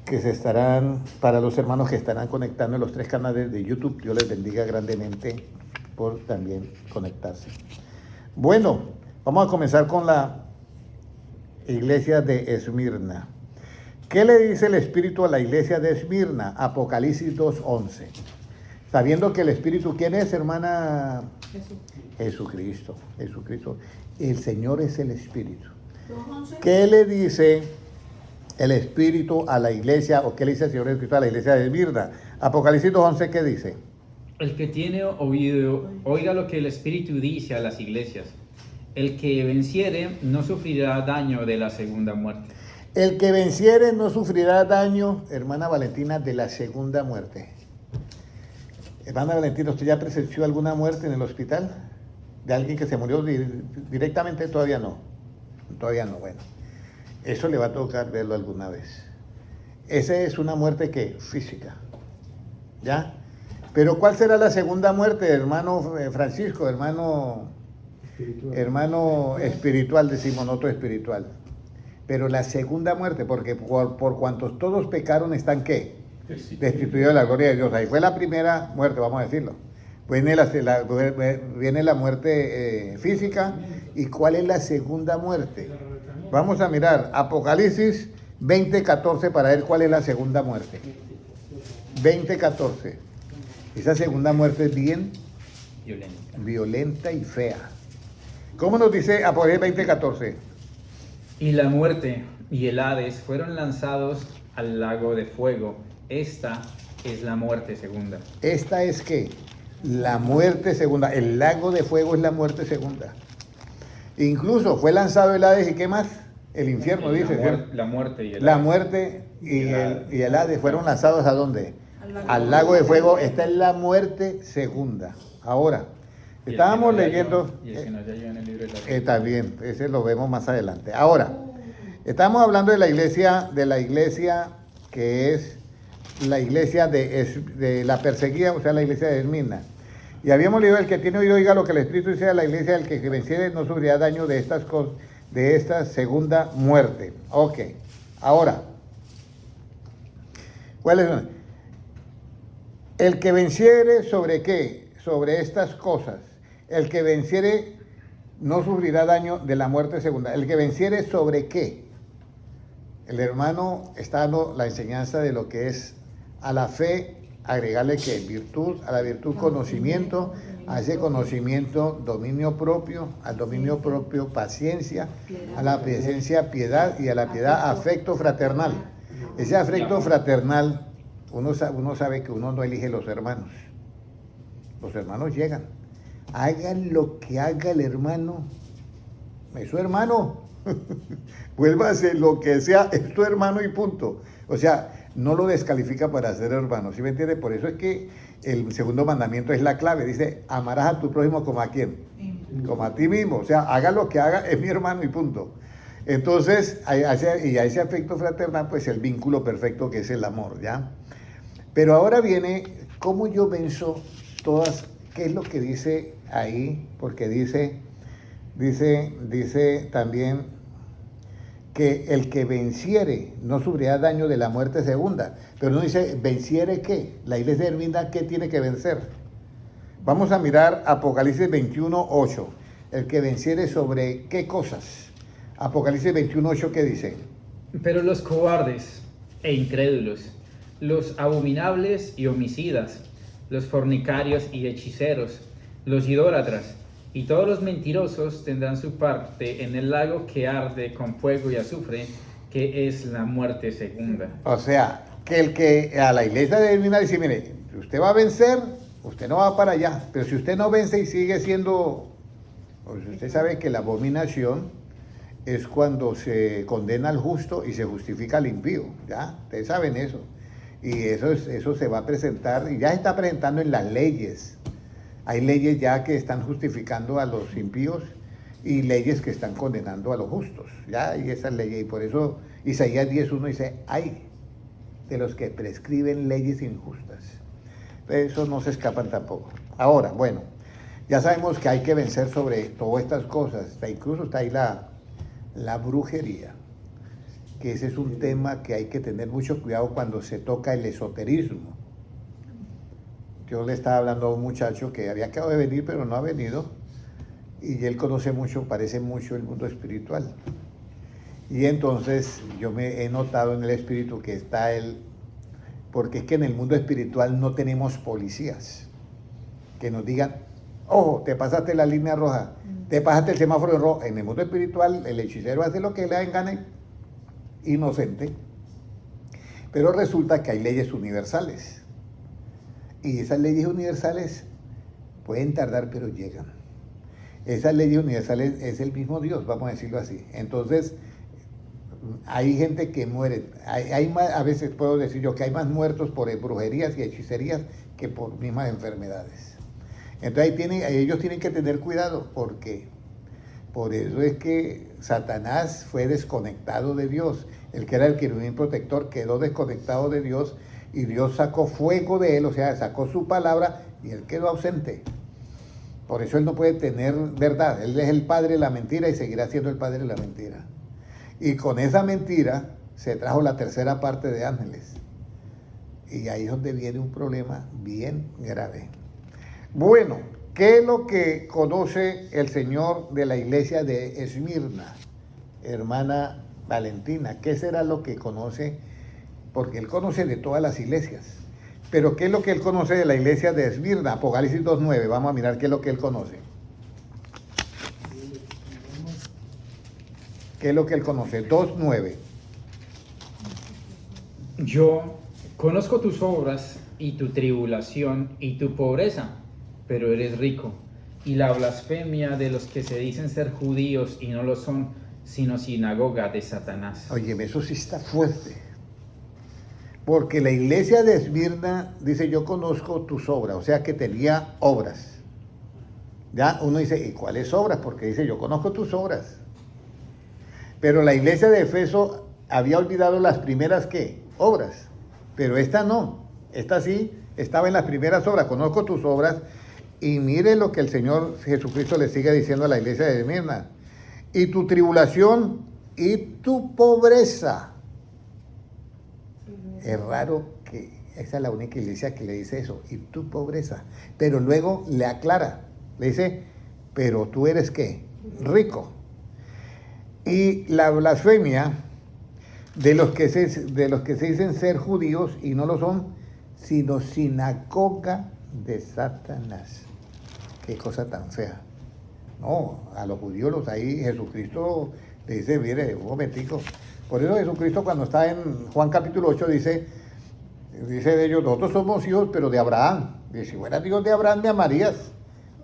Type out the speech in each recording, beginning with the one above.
que se estarán, para los hermanos que estarán conectando en los 3 canales de YouTube. Dios les bendiga grandemente por también conectarse. Bueno, vamos a comenzar con la iglesia de Esmirna. ¿Qué le dice el Espíritu a la iglesia de Esmirna? Apocalipsis 2:11. Sabiendo que el Espíritu, ¿quién es, hermana? Jesucristo. Jesucristo. El Señor es el Espíritu. ¿Qué le dice el Espíritu a la iglesia, o qué le dice el Señor Jesucristo a la iglesia de Esmirna? Apocalipsis 2:11, ¿qué dice? El que tiene oído, oiga lo que el Espíritu dice a las iglesias. El que venciere no sufrirá daño de la segunda muerte. El que venciere no sufrirá daño, hermana Valentina, de la segunda muerte. Hermana Valentina, ¿usted ya presenció alguna muerte en el hospital? ¿De alguien que se murió directamente? Todavía no. Todavía no, bueno. Eso le va a tocar verlo alguna vez. Esa es una muerte que física. ¿Ya? Pero ¿cuál será la segunda muerte, hermano Francisco, hermano espiritual, decimos nosotros espiritual? Pero la segunda muerte, porque por cuantos todos pecaron, ¿están qué? Destituidos de la gloria de Dios. Ahí fue la primera muerte, vamos a decirlo. Viene la muerte física. ¿Y cuál es la segunda muerte? Vamos a mirar Apocalipsis 20:14 para ver cuál es la segunda muerte. 20:14. Esa segunda muerte es bien violenta y fea. ¿Cómo nos dice Apocalipsis 20:14? Y la muerte y el Hades fueron lanzados al lago de fuego. Esta es la muerte segunda. ¿Esta es qué? La muerte segunda. El lago de fuego es la muerte segunda. Incluso fue lanzado el Hades, ¿y qué más? El infierno, dice. La muerte y el Hades. La muerte y el Hades fueron lanzados ¿a dónde? Al lago de fuego. Esta es la muerte segunda. Ahora, estábamos leyendo. Y el que nos halló en el libro de la vida. Está bien, ese lo vemos más adelante. Ahora, estamos hablando de la iglesia que es la iglesia de la perseguida, o sea, la iglesia de Esmirna. Y habíamos leído: el que tiene oído, oiga lo que el Espíritu dice a la iglesia, el que venciere no sufrirá daño de estas cosas, de esta segunda muerte. Ok, ahora, ¿cuáles son? El que venciere ¿sobre qué? Sobre estas cosas. El que venciere no sufrirá daño de la muerte segunda. El que venciere ¿sobre qué? El hermano está dando la enseñanza de lo que es a la fe, agregarle que virtud, a la virtud conocimiento, a ese conocimiento dominio propio, al dominio propio paciencia, a la paciencia piedad, y a la piedad afecto fraternal. Ese afecto fraternal, uno sabe que uno no elige los hermanos. Los hermanos llegan. Hagan lo que haga el hermano, es su hermano. Vuélvase lo que sea, es tu hermano y punto. O sea, no lo descalifica para ser hermano, ¿sí me entiende? Por eso es que el segundo mandamiento es la clave. Dice: amarás a tu prójimo como a quién, como a ti mismo. O sea, haga lo que haga, es mi hermano y punto. Entonces, a ese afecto fraternal, pues el vínculo perfecto que es el amor, ¿ya? Pero ahora viene cómo yo venzo todas, qué es lo que dice ahí, porque dice también que el que venciere no sufrirá daño de la muerte segunda. Pero no dice venciere qué. La iglesia de Esmirna, ¿qué tiene que vencer? Vamos a mirar Apocalipsis 21:8. El que venciere sobre qué cosas. Apocalipsis 21:8, ¿qué dice? Pero los cobardes e incrédulos, los abominables y homicidas, los fornicarios y hechiceros, los idólatras y todos los mentirosos tendrán su parte en el lago que arde con fuego y azufre, que es la muerte segunda. O sea, que el que a la iglesia de Esmirna dice: mire, usted va a vencer, usted no va para allá, pero si usted no vence y sigue siendo, pues usted sabe que la abominación es cuando se condena al justo y se justifica al impío, ¿ya? Ustedes saben eso. Y eso se va a presentar, y ya se está presentando en las leyes. Hay leyes ya que están justificando a los impíos y leyes que están condenando a los justos. Ya hay esas leyes, y por eso Isaías 10:1 dice: ay de los que prescriben leyes injustas. De eso no se escapan tampoco. Ahora, bueno, ya sabemos que hay que vencer sobre todas estas cosas. Incluso está ahí la brujería. que ese es un tema que hay que tener mucho cuidado cuando se toca el esoterismo. Yo le estaba hablando a un muchacho que había acabado de venir, pero no ha venido, y él conoce mucho, parece mucho el mundo espiritual. Y entonces yo me he notado en el espíritu que está él, porque es que en el mundo espiritual no tenemos policías que nos digan, ojo, te pasaste la línea roja, te pasaste el semáforo en rojo. En el mundo espiritual el hechicero hace lo que le da en gana, inocente. Pero resulta que hay leyes universales. Y esas leyes universales pueden tardar, pero llegan. Esas leyes universales es el mismo Dios, vamos a decirlo así. Entonces, hay gente que muere. A veces puedo decir yo que hay más muertos por brujerías y hechicerías que por mismas enfermedades. Entonces ellos tienen que tener cuidado, porque por eso es que Satanás fue desconectado de Dios. El que era el querubín protector quedó desconectado de Dios, y Dios sacó fuego de él, o sea, sacó su palabra, y él quedó ausente. Por eso él no puede tener verdad. Él es el padre de la mentira y seguirá siendo el padre de la mentira. Y con esa mentira se trajo la tercera parte de ángeles. Y ahí es donde viene un problema bien grave. Bueno, ¿qué es lo que conoce el Señor de la iglesia de Esmirna, hermana Valentina? ¿Qué será lo que conoce? Porque él conoce de todas las iglesias. Pero ¿qué es lo que él conoce de la iglesia de Esmirna? Apocalipsis 2:9. Vamos a mirar qué es lo que él conoce. ¿Qué es lo que él conoce? 2:9. Yo conozco tus obras y tu tribulación y tu pobreza, pero eres rico, y la blasfemia de los que se dicen ser judíos y no lo son, sino sinagoga de Satanás. Oye, eso sí está fuerte. Porque la iglesia de Esmirna dice, yo conozco tus obras, o sea que tenía obras. Ya uno dice, ¿y cuáles obras? Porque dice, yo conozco tus obras. Pero la iglesia de Efeso había olvidado las primeras, ¿qué? Obras. Pero esta no. Esta sí estaba en las primeras obras. Conozco tus obras. Y mire lo que el Señor Jesucristo le sigue diciendo a la iglesia de Esmirna. Y tu tribulación y tu pobreza. Es raro que esa es la única iglesia que le dice eso. Y tu pobreza. Pero luego le aclara. Le dice, pero tú eres ¿qué? Rico. Y la blasfemia de los que se dicen ser judíos y no lo son, sino sinagoga de Satanás. Qué cosa tan fea. No, a los judíos los ahí Jesucristo le dice, mire, un momentico. Por eso Jesucristo cuando está en Juan capítulo 8 dice de ellos, nosotros somos hijos pero de Abraham. Y si fueran hijos de Abraham, me amarías.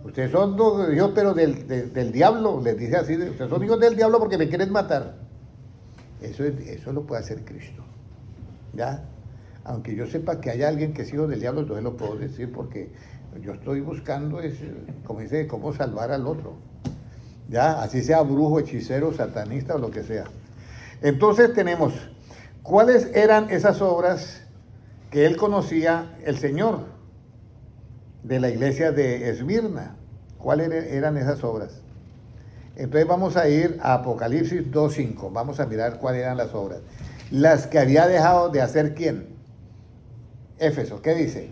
Ustedes son hijos pero del diablo, les dice así, ustedes son hijos del diablo porque me quieren matar. Eso lo puede hacer Cristo. ¿Ya? Aunque yo sepa que hay alguien que es hijo del diablo, entonces lo puedo decir porque yo estoy buscando, como dice, cómo salvar al otro. ¿Ya? Así sea brujo, hechicero, satanista o lo que sea. Entonces tenemos, ¿cuáles eran esas obras que él conocía el Señor de la iglesia de Esmirna? ¿Cuáles eran esas obras? Entonces vamos a ir a Apocalipsis 2:5. Vamos a mirar cuáles eran las obras. Las que había dejado de hacer ¿quién? Éfeso. ¿Qué dice?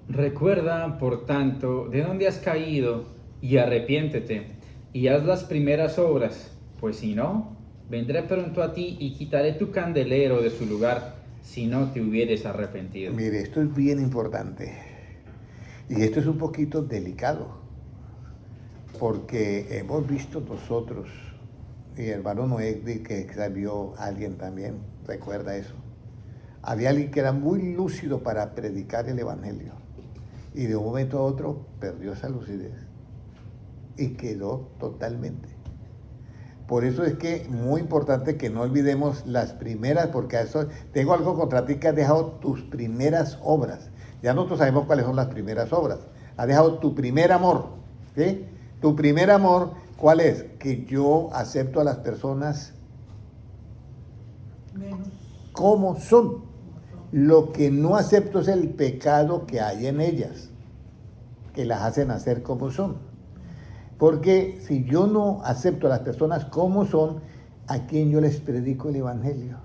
Recuerda, por tanto, de dónde has caído y arrepiéntete y haz las primeras obras, pues si no, vendré pronto a ti y quitaré tu candelero de su lugar si no te hubieres arrepentido. Mire, esto es bien importante y esto es un poquito delicado porque hemos visto nosotros, y hermano Noé, que salió alguien también, recuerda eso. Había alguien que era muy lúcido para predicar el evangelio y de un momento a otro perdió esa lucidez y quedó totalmente. Por eso es que muy importante que no olvidemos las primeras, porque a eso tengo algo contra ti, que has dejado tus primeras obras. Ya nosotros sabemos cuáles son las primeras obras. Has dejado tu primer amor, ¿sí? Tu primer amor, ¿cuál es? Que yo acepto a las personas como son. Lo que no acepto es el pecado que hay en ellas, que las hacen hacer como son. Porque si yo no acepto a las personas como son, ¿A quién yo les predico el evangelio?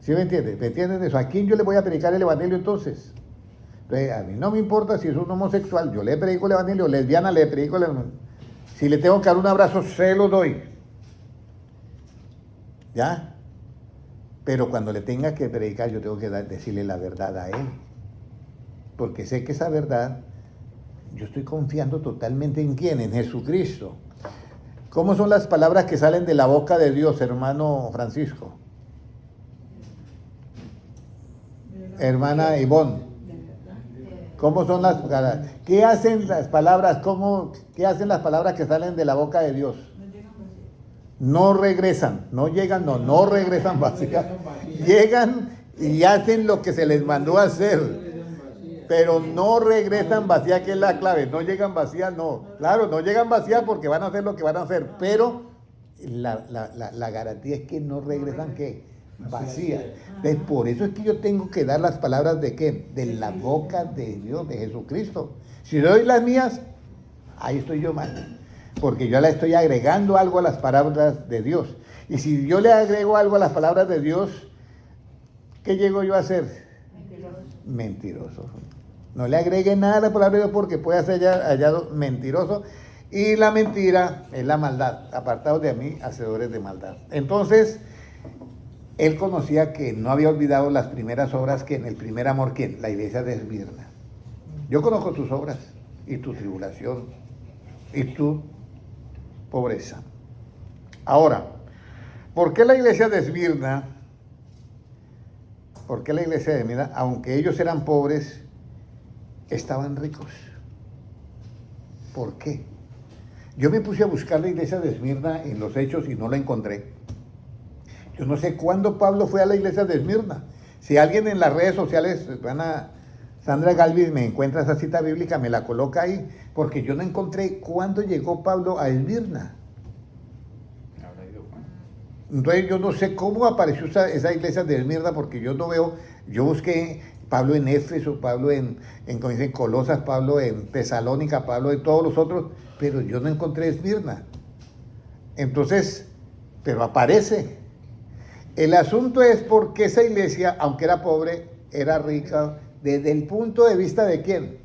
¿Sí me entiendes? ¿Me entienden eso? ¿A quién yo le voy a predicar el evangelio entonces? Entonces, a mí no me importa si es un homosexual, yo le predico el evangelio, lesbiana, le predico el evangelio. Si le tengo que dar un abrazo, se lo doy. ¿Ya? Pero cuando le tenga que predicar, yo tengo que decirle la verdad a él. Porque sé que esa verdad, yo estoy confiando totalmente en quién, en Jesucristo. ¿Cómo son las palabras que salen de la boca de Dios, hermano Francisco? Hermana Ivonne. ¿Cómo son las palabras? ¿Qué hacen las palabras? ¿Qué hacen las palabras que salen de la boca de Dios? No regresan, no llegan, no regresan vacías. Llegan y hacen lo que se les mandó a hacer. Pero no regresan vacías, que es la clave. No llegan vacías, no. Claro, no llegan vacías porque van a hacer lo que van a hacer. Pero la garantía es que no regresan, ¿qué? Vacías. Entonces, por eso es que yo tengo que dar las palabras de ¿qué? De la boca de Dios, de Jesucristo. Si doy las mías, ahí estoy yo mal. Porque yo le estoy agregando algo a las palabras de Dios. Y si yo le agrego algo a las palabras de Dios, ¿qué llego yo a hacer? Mentiroso. No le agregue nada a la palabra de Dios porque puede ser hallado mentiroso. Y la mentira es la maldad. Apartados de mí, hacedores de maldad. Entonces, él conocía que no había olvidado las primeras obras que en el primer amor, ¿quién? La iglesia de Esmirna. Yo conozco tus obras y tu tribulación y tu pobreza. Ahora, ¿por qué la iglesia de Esmirna? ¿Por qué la iglesia de Esmirna, aunque ellos eran pobres, estaban ricos? ¿Por qué? Yo me puse a buscar la iglesia de Esmirna en los Hechos y no la encontré. Yo no sé cuándo Pablo fue a la iglesia de Esmirna. Si alguien en las redes sociales, Sandra Galvis, me encuentra esa cita bíblica, me la coloca ahí, porque yo no encontré cuándo llegó Pablo a Esmirna. Entonces yo no sé cómo apareció esa iglesia de Esmirna, porque yo no veo, yo busqué Pablo en Éfeso, Pablo en como dicen, Colosas, Pablo en Tesalónica, Pablo en todos los otros, pero yo no encontré Esmirna. Entonces, pero aparece. El asunto es porque esa iglesia, aunque era pobre, era rica desde el punto de vista de ¿quién?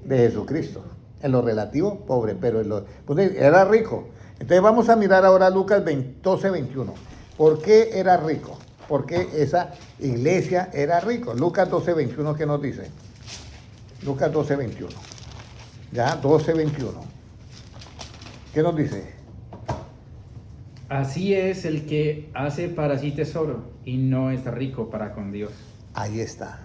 De Jesucristo. En lo relativo, pobre, pero en lo, pues, era rico. Entonces vamos a mirar ahora Lucas 12, 21. ¿Por qué era rico? ¿Por qué esa iglesia era rico? Lucas 12, 21, ¿qué nos dice? Lucas 12, 21. Ya, 12, 21. ¿Qué nos dice? Así es el que hace para sí tesoro y no es rico para con Dios. Ahí está.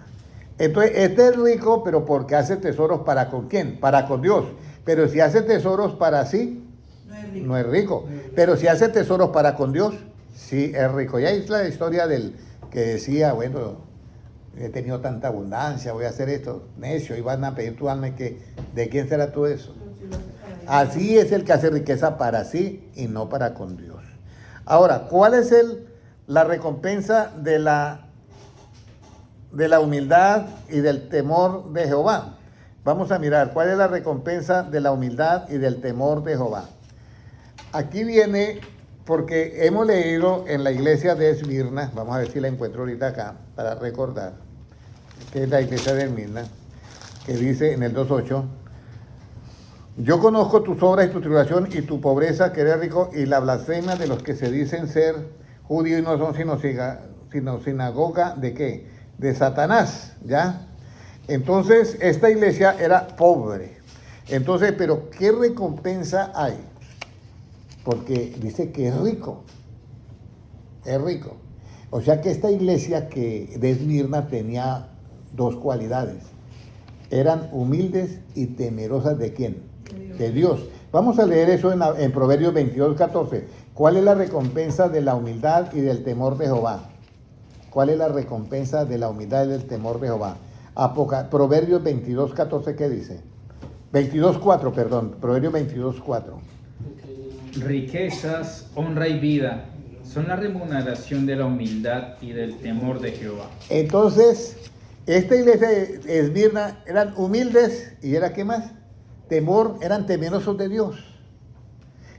Entonces, este es rico, pero porque hace tesoros para con quién? Para con Dios. Pero si hace tesoros para sí, no es rico. Pero si hace tesoros para con Dios, sí es rico. Y ahí es la historia del que decía, bueno, he tenido tanta abundancia, voy a hacer esto, necio, y van a pedir tu alma, que ¿de quién será todo eso? Así es el que hace riqueza para sí y no para con Dios. Ahora, ¿cuál es la recompensa de la humildad y del temor de Jehová? Vamos a mirar, ¿cuál es la recompensa de la humildad y del temor de Jehová? Aquí viene, porque hemos leído en la iglesia de Esmirna, vamos a ver si la encuentro ahorita acá, para recordar, que es la iglesia de Esmirna, que dice en el 2.8, yo conozco tus obras y tu tribulación y tu pobreza, que eres rico, y la blasfemia de los que se dicen ser judíos y no son sino sinagoga de ¿qué? De Satanás, ¿ya? Entonces, esta iglesia era pobre. Entonces, pero ¿qué recompensa hay? Porque dice que es rico. Es rico. O sea que esta iglesia de Esmirna tenía dos cualidades. Eran humildes y temerosas ¿de quién? De Dios. Vamos a leer eso en Proverbios 22:14. ¿Cuál es la recompensa de la humildad y del temor de Jehová? ¿Cuál es la recompensa de la humildad y del temor de Jehová? Proverbios 22:14, ¿qué dice? 22:4, perdón. Proverbios 22:4. Riquezas, honra y vida son la remuneración de la humildad y del temor de Jehová. Entonces, esta iglesia de Esmirna eran humildes y era ¿qué más? Temor, eran temerosos de Dios.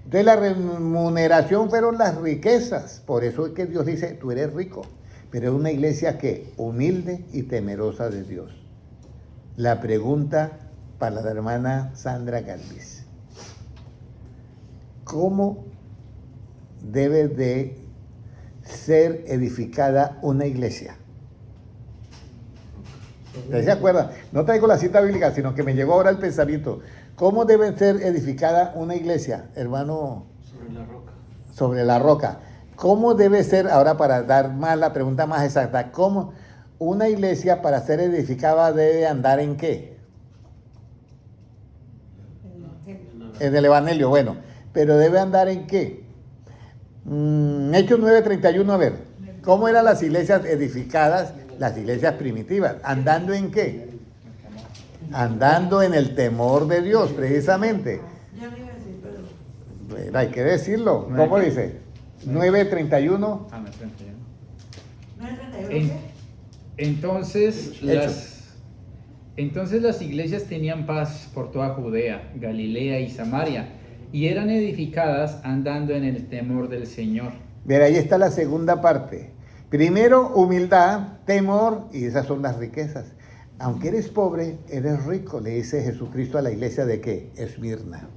Entonces la remuneración fueron las riquezas. Por eso es que Dios dice, tú eres rico. Pero es una iglesia que humilde y temerosa de Dios. La pregunta para la hermana Sandra Galvis. ¿Cómo debe de ser edificada una iglesia? ¿Ustedes se acuerdan? No traigo la cita bíblica, sino que me llegó ahora el pensamiento. ¿Cómo debe ser edificada una iglesia, hermano? Sobre la roca. Sobre la roca. ¿Cómo debe ser, ahora para dar más la pregunta más exacta, cómo una iglesia para ser edificada debe andar en qué? En el Evangelio, bueno. Pero debe andar en qué? Hechos 9:31, a ver. ¿Cómo eran las iglesias edificadas, las iglesias primitivas? ¿Andando en qué? Andando en el temor de Dios, precisamente. Ya me iba a decir, pero... Bueno, hay que decirlo. ¿Cómo dice? 9:31. Ah, me frente ya. ¿No es 31 En- qué? entonces las iglesias tenían paz por toda Judea, Galilea y Samaria, y eran edificadas andando en el temor del Señor. Ver, ahí está la segunda parte. Primero, humildad, temor, y esas son las riquezas. Aunque eres pobre, eres rico, le dice Jesucristo a la iglesia de ¿qué? Esmirna.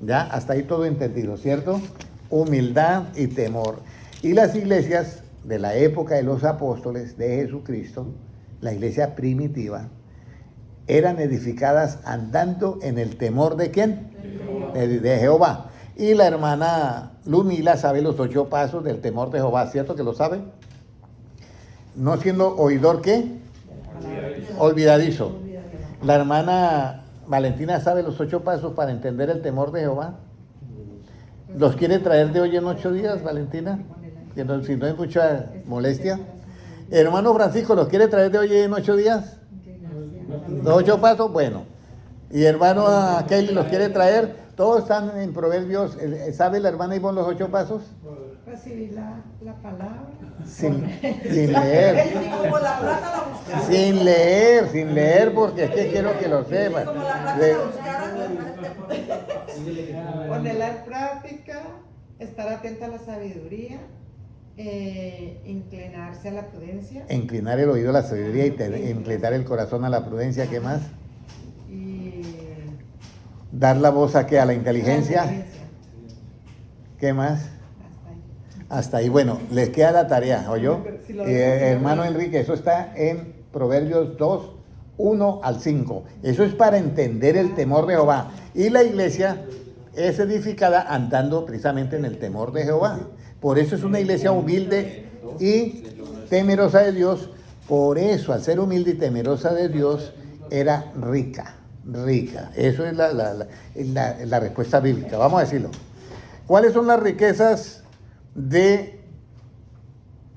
¿Ya? Hasta ahí todo entendido, ¿cierto? Humildad y temor. Y las iglesias de la época de los apóstoles de Jesucristo, la iglesia primitiva, eran edificadas andando en el temor de ¿quién? De Jehová. Y la hermana Lumila sabe los 8 pasos del temor de Jehová, ¿cierto que lo sabe? No siendo oidor, ¿qué? Olvidadizo. La hermana Valentina sabe los 8 pasos para entender el temor de Jehová. ¿Los quiere traer de hoy en 8 días, Valentina? Que no, si no hay mucha molestia. Hermano Francisco, ¿los quiere traer de hoy en 8 días? ¿Los 8 pasos? Bueno. Y hermano Kelly, ¿los quiere traer? Todos están en Proverbios. ¿Sabe la hermana Ivonne los 8 pasos? Recibir la palabra. Sin leer. Él sí, como la plata la buscaron. Sin leer, porque es que quiero que lo sepan. Como la plata De- la buscaron, Ponerla en práctica, estar atenta a la sabiduría, inclinarse a la prudencia Inclinar el oído a la sabiduría y inclinar el corazón a la prudencia, ¿qué más? y Dar la voz a la inteligencia, la inteligencia. ¿qué más? Hasta ahí. Hasta ahí, bueno, les queda la tarea, ¿oyó? Si lo- Hermano Enrique, eso está en Proverbios 2, 1 al 5. Eso es para entender el temor de Jehová. Y la iglesia es edificada andando precisamente en el temor de Jehová. Por eso es una iglesia humilde y temerosa de Dios. Por eso, al ser humilde y temerosa de Dios, era rica. Eso es la respuesta bíblica. Vamos a decirlo. ¿Cuáles son las riquezas de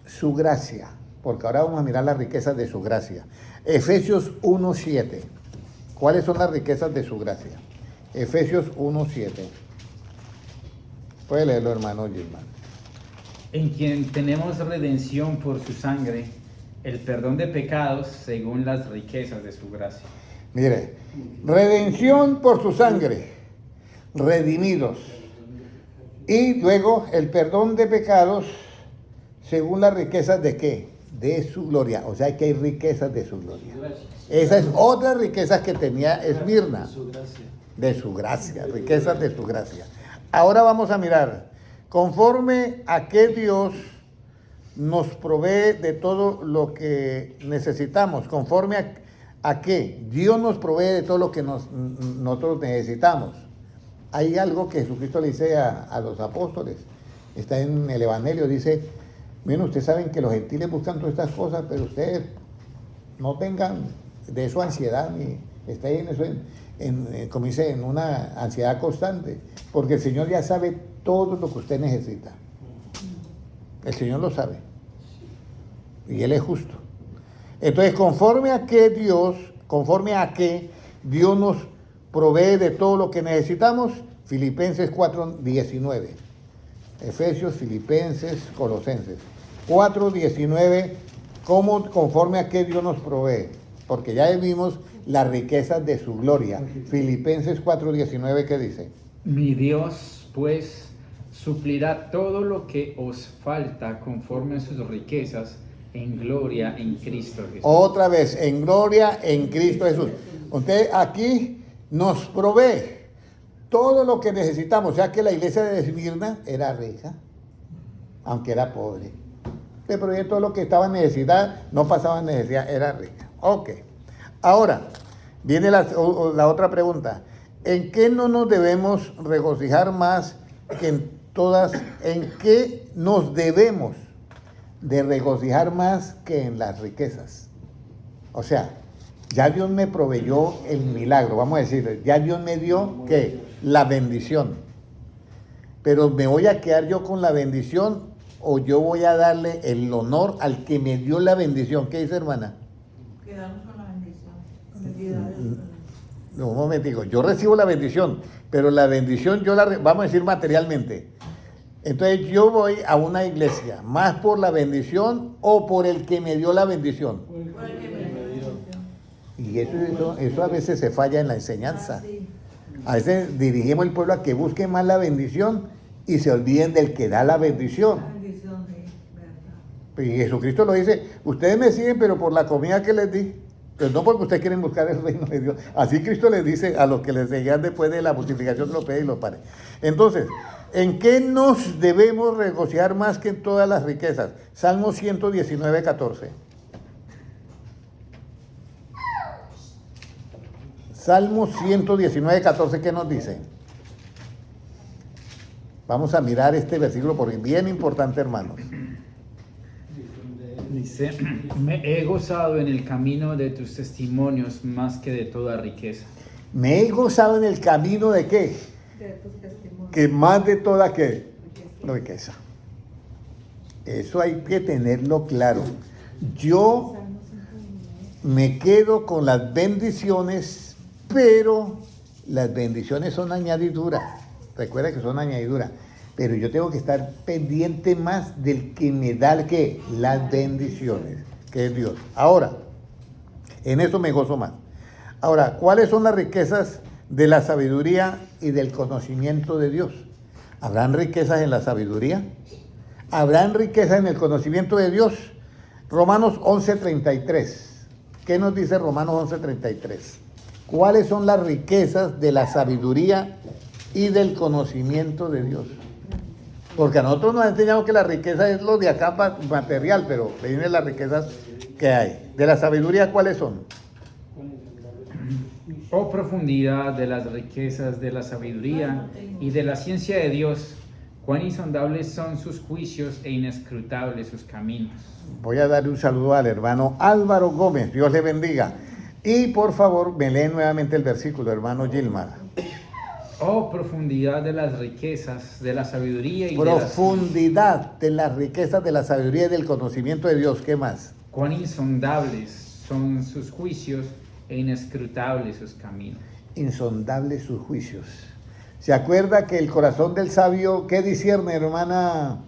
su gracia? Porque ahora vamos a mirar las riquezas de su gracia. Efesios 1:7. ¿Cuáles son las riquezas de su gracia? Efesios 1:7. Puede leerlo, hermano Gilman. En quien tenemos redención por su sangre, el perdón de pecados según las riquezas de su gracia. Mire, redención por su sangre, redimidos. Y luego el perdón de pecados según las riquezas de qué? De su gloria. O sea que hay riquezas de su gloria. Esa es otra riqueza que tenía Esmirna. Su gracia. De su gracia, riquezas de su gracia. Ahora vamos a mirar, conforme a que Dios nos provee de todo lo que necesitamos, conforme a que Dios nos provee de todo lo que nosotros necesitamos. Hay algo que Jesucristo le dice a los apóstoles, está en el Evangelio, dice, bueno, ustedes saben que los gentiles buscan todas estas cosas, pero ustedes no tengan de eso ansiedad, ni estén en eso, como dice, en una ansiedad constante, porque el Señor ya sabe todo lo que usted necesita. El Señor lo sabe. Y Él es justo. Entonces, conforme a que Dios nos provee de todo lo que necesitamos, Filipenses 4:19. Efesios, Filipenses, Colosenses. 4:19, conforme a que Dios nos provee. Porque ya vimos las riquezas de su gloria. Filipenses 4:19, ¿qué dice? Mi Dios pues suplirá todo lo que os falta conforme a sus riquezas en gloria en Cristo Jesús. Otra vez, en gloria en Cristo Jesús. Usted aquí nos provee todo lo que necesitamos. O sea que la iglesia de Esmirna era rica, aunque era pobre. Le provee todo lo que estaba en necesidad, no pasaba necesidad, era rica. Ok. Ahora, viene la otra pregunta. ¿En qué no nos debemos regocijar más que en todas? ¿En qué nos debemos de regocijar más que en las riquezas? O sea, ya Dios me proveyó el milagro, vamos a decir, ya Dios me dio, ¿qué? La bendición. Pero ¿me voy a quedar yo con la bendición o yo voy a darle el honor al que me dio la bendición? ¿Qué dice, hermana? Quedamos con la bendición. Felicidades. No, un momentico, yo recibo la bendición, pero la bendición yo vamos a decir materialmente. Entonces yo voy a una iglesia, más por la bendición o por el que me dio la bendición. Por el que me dio la bendición. Y eso a veces se falla en la enseñanza. Ah, sí. A veces dirigimos al pueblo a que busque más la bendición y se olviden del que da la bendición. La bendición, sí, verdad. Y Jesucristo lo dice, ustedes me siguen pero por la comida que les di. Pero no porque ustedes quieren buscar el reino de Dios. Así Cristo les dice a los que les seguían después de la multiplicación de los peces y los panes. Entonces, ¿en qué nos debemos regocijar más que en todas las riquezas? Salmo 119, 14. Salmo 119, 14, ¿qué nos dice? Vamos a mirar este versículo porque es bien importante, hermanos. Dice, me he gozado en el camino de tus testimonios más que de toda riqueza. Me he gozado en el camino de qué? De tus testimonios. Que más de toda qué? Riqueza. Eso hay que tenerlo claro. Yo Salmo 119. me quedo con las bendiciones, pero las bendiciones son añadiduras. Recuerda que son añadiduras. Pero yo tengo que estar pendiente más del que me da ¿qué? Las bendiciones, que es Dios. Ahora, en eso me gozo más. Ahora, ¿cuáles son las riquezas de la sabiduría y del conocimiento de Dios? ¿Habrán riquezas en la sabiduría? ¿Habrán riquezas en el conocimiento de Dios? Romanos 11:33. ¿Qué nos dice Romanos 11:33? ¿Cuáles son las riquezas de la sabiduría y del conocimiento de Dios? Porque a nosotros nos han enseñado que la riqueza es lo de acá material, pero vienen las riquezas que hay. De la sabiduría, ¿cuáles son? Oh profundidad de las riquezas de la sabiduría y de la ciencia de Dios, cuán insondables son sus juicios e inescrutables sus caminos. Voy a darle un saludo al hermano Álvaro Gómez, Dios le bendiga. Y por favor, me lee nuevamente el versículo, hermano Gilmar. Oh profundidad de las riquezas de la sabiduría y Profundidad de las riquezas de la sabiduría y del conocimiento de Dios. ¿Qué más? cuán insondables son sus juicios e inescrutables sus caminos. Insondables sus juicios. ¿Se acuerda que el corazón del sabio, qué discierne, hermana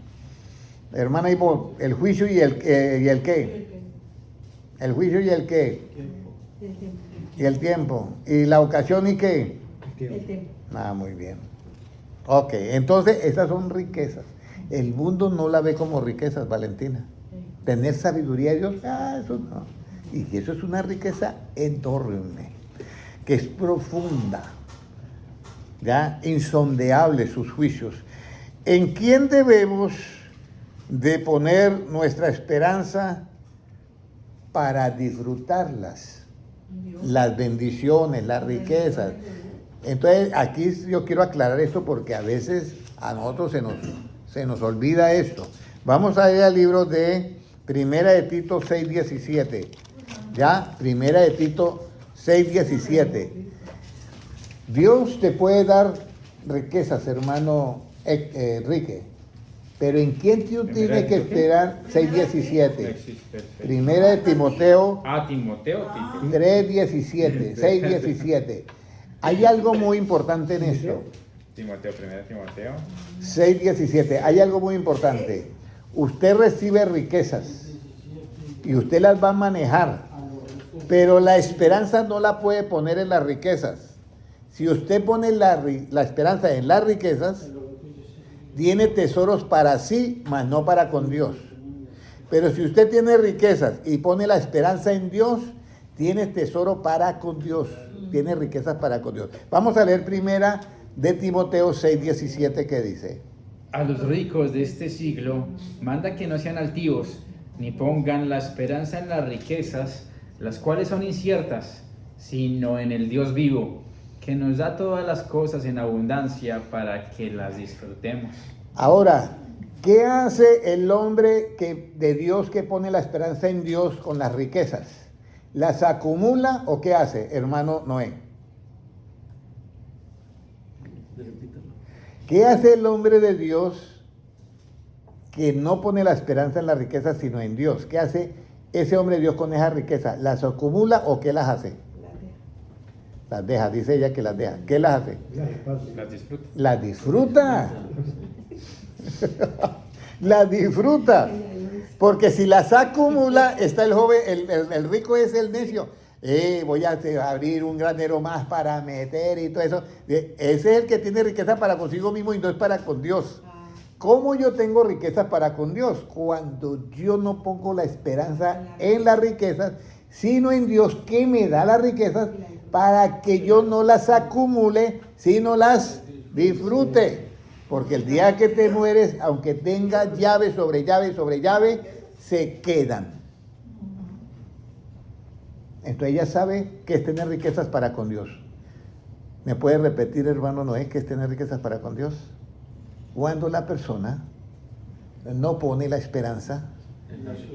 Ivonne? El juicio y el qué. El juicio y el qué. El tiempo. Y el tiempo. Y la ocasión y qué. El tiempo. Ah, muy bien. Ok, entonces esas son riquezas. El mundo no la ve como riquezas, Valentina. Tener sabiduría de Dios, eso no. Y eso es una riqueza enorme, que es profunda, ya, insondeable sus juicios. ¿En quién debemos de poner nuestra esperanza para disfrutarlas? Las bendiciones, las riquezas. Entonces, aquí yo quiero aclarar esto porque a veces a nosotros se nos olvida esto. Vamos a ir al libro de Primera de Tito 6:17. ¿Ya? Primera de Tito 6:17. Dios te puede dar riquezas, hermano Enrique, pero ¿en quién tú tienes que esperar? 6:17. Primera de Timoteo Timoteo. 3:17, 6:17. Hay algo muy importante en esto. Primera Timoteo. 6:17. Hay algo muy importante. Usted recibe riquezas y usted las va a manejar, pero la esperanza no la puede poner en las riquezas. Si usted pone la esperanza en las riquezas, tiene tesoros para sí, mas no para con Dios. Pero si usted tiene riquezas y pone la esperanza en Dios, tiene tesoro para con Dios, tiene riquezas para con Dios. Vamos a leer primera de Timoteo 6:17 que dice: A los ricos de este siglo manda que no sean altivos, ni pongan la esperanza en las riquezas, las cuales son inciertas, sino en el Dios vivo, que nos da todas las cosas en abundancia para que las disfrutemos. Ahora, ¿qué hace el hombre de Dios que pone la esperanza en Dios con las riquezas? ¿Las acumula o qué hace, hermano Noé? ¿Qué hace el hombre de Dios que no pone la esperanza en las riquezas sino en Dios? ¿Qué hace ese hombre de Dios con esa riqueza? ¿Las acumula o qué las hace? Las deja, dice ella que las deja. ¿Qué las hace? Las disfruta. Las disfruta. Las disfruta. Porque si las acumula, está el joven, el rico es el necio. Voy a abrir un granero más para meter y todo eso. Ese es el que tiene riqueza para consigo mismo y no es para con Dios. ¿Cómo yo tengo riqueza para con Dios? Cuando yo no pongo la esperanza en las riquezas, sino en Dios que me da las riquezas para que yo no las acumule, sino las disfrute. Porque el día que te mueres, aunque tengas llave sobre llave sobre llave, se quedan. Entonces ella sabe que es tener riquezas para con Dios. ¿Me puede repetir, hermano Noé, qué es tener riquezas para con Dios? Cuando la persona no pone la esperanza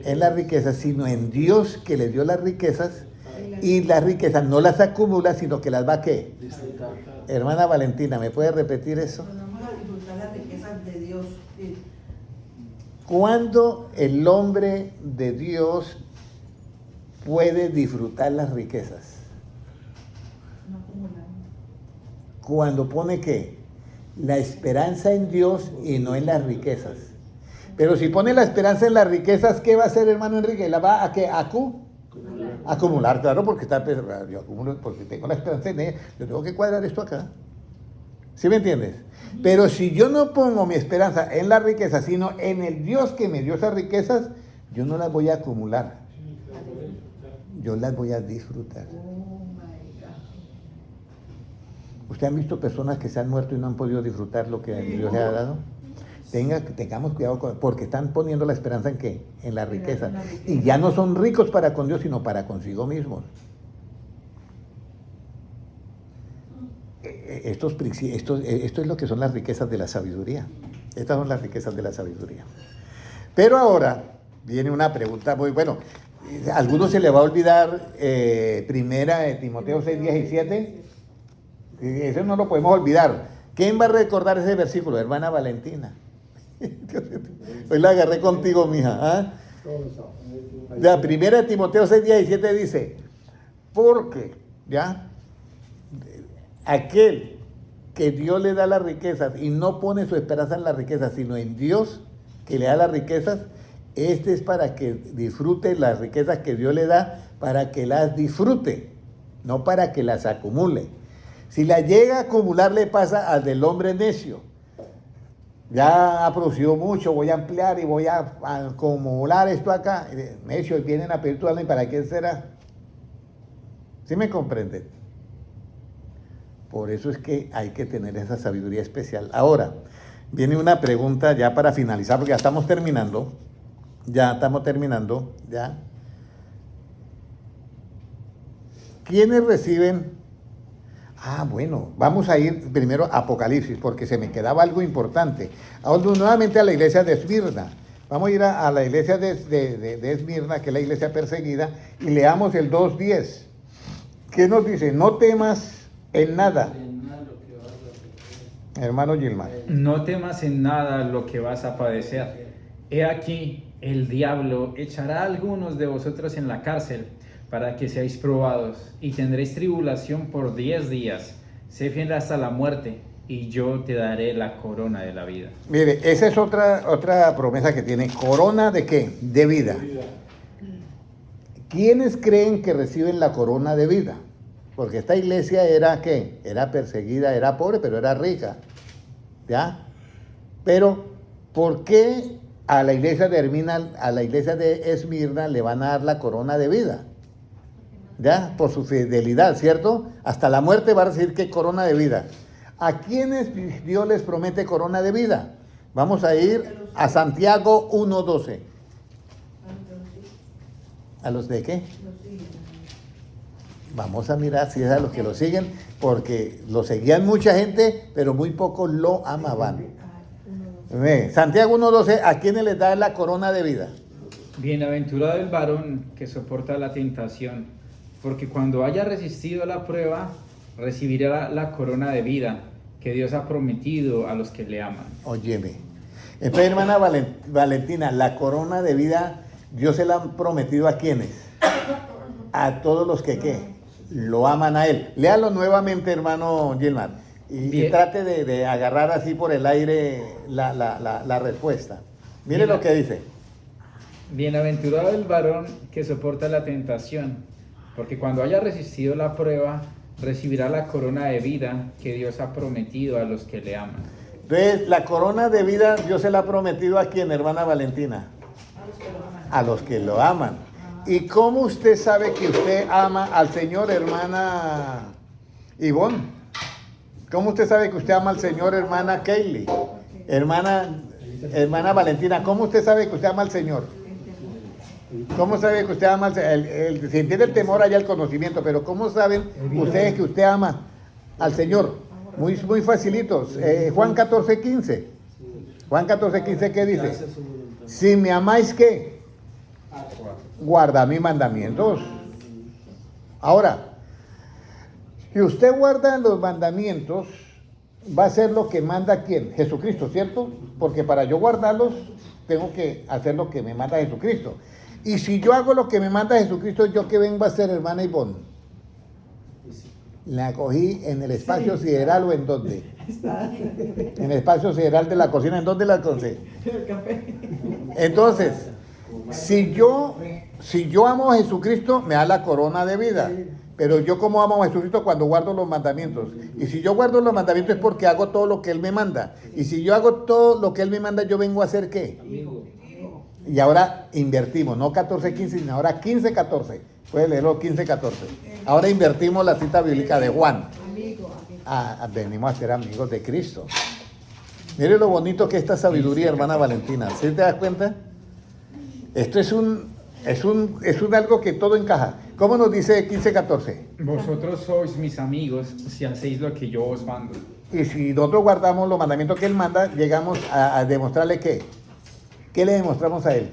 en las riquezas, sino en Dios que le dio las riquezas, y las riquezas no las acumula, sino que las va a ¿qué? Hermana Valentina, ¿me puede repetir eso? Pues vamos a disfrutar las riquezas de Dios. Sí. Cuando el hombre de Dios puede disfrutar las riquezas. No acumulamos. Cuando pone ¿qué? La esperanza en Dios y no en las riquezas. Pero si pone la esperanza en las riquezas, ¿qué va a hacer, hermano Enrique? ¿La va a qué? Acumular, claro, porque yo acumulo, porque tengo la esperanza en ella. Yo tengo que cuadrar esto acá. ¿Sí me entiendes? Pero si yo no pongo mi esperanza en las riquezas, sino en el Dios que me dio esas riquezas, yo no las voy a acumular. Yo las voy a disfrutar. Oh my God. ¿Ustedes han visto personas que se han muerto y no han podido disfrutar lo que Dios les ha dado? Tengamos cuidado porque están poniendo la esperanza en ¿qué? En la riqueza. Y ya no son ricos para con Dios, sino para consigo mismos. Esto es lo que son las riquezas de la sabiduría. Estas son las riquezas de la sabiduría. Pero ahora viene una pregunta muy bueno. A algunos se le va a olvidar primera de Timoteo 6:17. Eso no lo podemos olvidar. ¿Quién va a recordar ese versículo? Hermana Valentina. Hoy la agarré contigo, mija. ¿Ah? La primera de Timoteo 6:17 dice: porque, ¿ya? Aquel que Dios le da las riquezas y no pone su esperanza en las riquezas, sino en Dios que le da las riquezas, este es para que disfrute las riquezas que Dios le da, para que las disfrute, no para que las acumule. Si las llega a acumular, le pasa al del hombre necio. Ya ha producido mucho, voy a ampliar y voy a acumular esto acá. Necios vienen a pedir tu alma, ¿y para qué será? ¿Sí me comprenden? Por eso es que hay que tener esa sabiduría especial. Ahora, viene una pregunta ya para finalizar, porque ya estamos terminando. Ya. ¿Quiénes reciben? Bueno, vamos a ir primero a Apocalipsis, porque se me quedaba algo importante. Ahora nuevamente a la iglesia de Esmirna. Vamos a ir a la iglesia de Esmirna, que es la iglesia perseguida, y leamos el 2:10. ¿Qué nos dice? No temas en nada. Hermano Gilmar. No temas en nada lo que vas a padecer. He aquí, el diablo echará a algunos de vosotros en la cárcel para que seáis probados, y tendréis tribulación por 10 días. Sé fiel hasta la muerte, y yo te daré la corona de la vida. Mire, esa es otra promesa que tiene. ¿Corona de qué? De vida. ¿Quiénes creen que reciben la corona de vida? Porque esta iglesia era ¿qué? Era perseguida, era pobre, pero era rica. ¿Ya? Pero, ¿por qué a la iglesia de Esmirna le van a dar la corona de vida? ¿Ya? Por su fidelidad, ¿cierto? Hasta la muerte va a recibir que corona de vida. ¿A quiénes Dios les promete corona de vida? Vamos a ir a Santiago 1:12. ¿A los de qué? Vamos a mirar si es a los que lo siguen, porque lo seguían mucha gente, pero muy pocos lo amaban. Santiago 1:12, ¿a quiénes les da la corona de vida? Bienaventurado el varón que soporta la tentación, porque cuando haya resistido la prueba, recibirá la corona de vida que Dios ha prometido a los que le aman. Óyeme. Entonces, hermana Valentina, la corona de vida, Dios se la ha prometido ¿a quiénes? A todos los que, ¿qué? Lo aman a Él. Léalo nuevamente, hermano Gilmar, y trate de agarrar así por el aire la respuesta. Mire lo que dice. Bienaventurado el varón que soporta la tentación, porque cuando haya resistido la prueba, recibirá la corona de vida que Dios ha prometido a los que le aman. Entonces, la corona de vida Dios se la ha prometido ¿a quién, hermana Valentina? A los que lo aman. ¿Y cómo usted sabe que usted ama al Señor, hermana Ivonne? ¿Cómo usted sabe que usted ama al Señor, hermana Kaylee? Hermana Valentina, ¿cómo usted sabe que usted ama al Señor? ¿Cómo sabe que usted ama al Señor? Si entiende el temor, allá el conocimiento, pero ¿cómo saben ustedes que usted ama al Señor? Muy facilitos. Juan 14:15. Juan 14:15, ¿qué dice? Si me amáis, ¿qué? Guarda mis mandamientos. Ahora, si usted guarda los mandamientos, va a ser lo que manda ¿quién? Jesucristo, ¿cierto? Porque para yo guardarlos, tengo que hacer lo que me manda Jesucristo. Y si yo hago lo que me manda Jesucristo, ¿yo qué vengo a hacer, hermana Ivonne? La cogí en el espacio sideral, ¿o en dónde? En el espacio sideral de la cocina, ¿en dónde la conseguí? Entonces, si yo amo a Jesucristo, me da la corona de vida. Pero yo como amo a Jesucristo cuando guardo los mandamientos. Y si yo guardo los mandamientos es porque hago todo lo que Él me manda. Y si yo hago todo lo que Él me manda, yo vengo a hacer ¿qué? Y ahora invertimos, no 14:15, sino ahora 15:14. Puede leerlo 15:14. Ahora invertimos la cita bíblica de Juan. Venimos a ser amigos de Cristo. Mire lo bonito que es esta sabiduría, hermana Valentina. ¿Sí te das cuenta? Esto es un algo que todo encaja. ¿Cómo nos dice 15:14? Vosotros sois mis amigos si hacéis lo que yo os mando. Y si nosotros guardamos los mandamientos que Él manda, llegamos a demostrarle ¿qué? ¿Qué le demostramos a Él?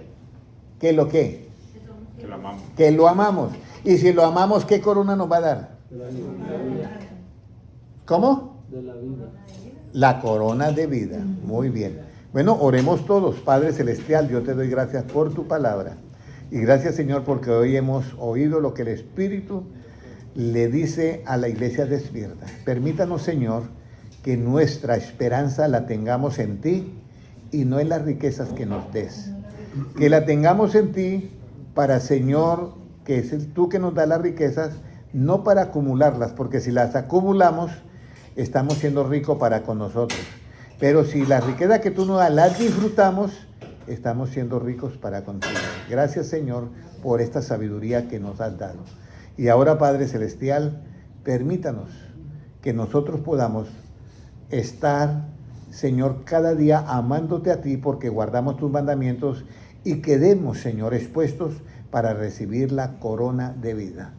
¿Qué lo qué? Que lo amamos. Que lo amamos. Y si lo amamos, ¿qué corona nos va a dar? ¿Cómo? De la vida. La corona de vida. Muy bien. Bueno, oremos todos. Padre Celestial, yo te doy gracias por tu palabra. Y gracias, Señor, porque hoy hemos oído lo que el Espíritu le dice a la iglesia de Esmirna. Permítanos, Señor, que nuestra esperanza la tengamos en ti y no en las riquezas que nos des. Que la tengamos en ti para, Señor, que es tú que nos das las riquezas, no para acumularlas, porque si las acumulamos, estamos siendo ricos para con nosotros. Pero si la riqueza que tú nos das las disfrutamos, estamos siendo ricos para contigo. Gracias, Señor, por esta sabiduría que nos has dado. Y ahora, Padre Celestial, permítanos que nosotros podamos estar, Señor, cada día amándote a ti porque guardamos tus mandamientos y quedemos, Señor, expuestos para recibir la corona de vida.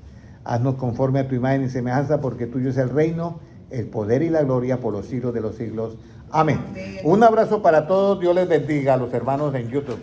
Haznos conforme a tu imagen y semejanza, porque tuyo es el reino, el poder y la gloria por los siglos de los siglos. Amén. Un abrazo para todos. Dios les bendiga a los hermanos en YouTube.